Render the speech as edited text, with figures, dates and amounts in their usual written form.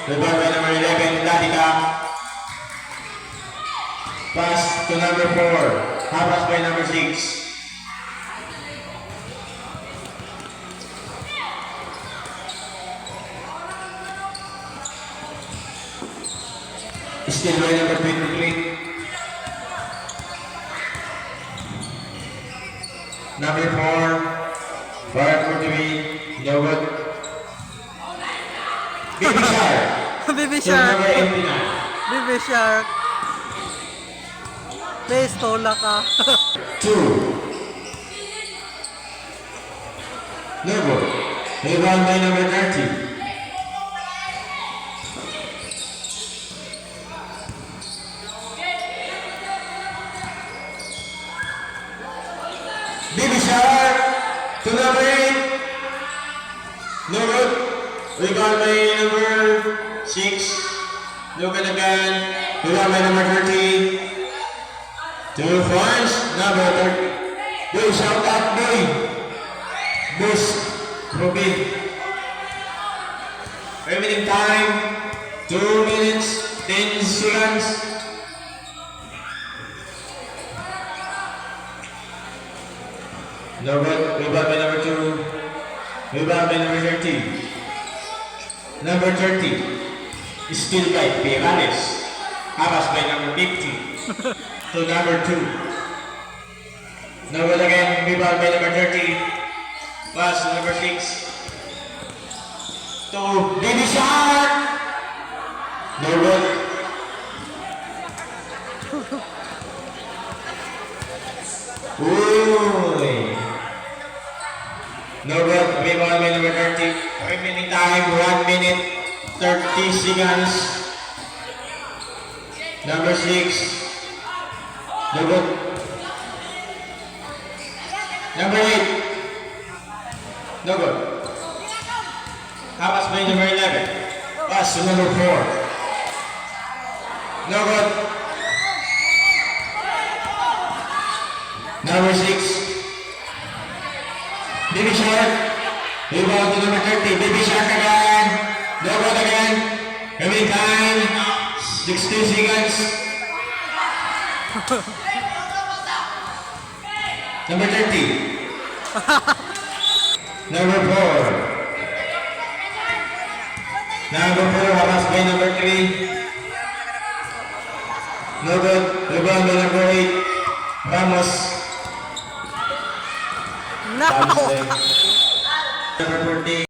Rebound by number 11, Latika. Pass to number 4. Habas by number 6. Still by number 23. Number 4. Barat Kurtibi. No good. Baby Shark. Baby To Shark. number 89. Baby Shark. Please, tola ka. 2. No good. Rebound by number 30. Baby Shark to number 8. No good. Rebound by number 6. No good again. Rebound by number 30. 2 points. Number 30. Boy, shout out, boy. Boost. Ruby. Remaining time. 2 minutes. 10 seconds. No good. Rebound by number 2. Rebound by number 30. Number 30. Still by Perales. Habas by number 50. To number 2. No good again. Rebound by number 30. Pass to number 6. To Baby Shark. No good. Uy. No good. Rebound by number 30. Remaining time 1 minute 30 seconds. Number 6. No good. Number 8. No good. Habas by number 11. Pass to number 4. No good. Number 6. Baby Shark. Rebound to number 30. Baby Shark again. No good again. Remaining time 60 seconds. Number 30. Number 4. Number 4, Habas by number 3. No good. Rebound by number 8. Ramos. No! Number 14.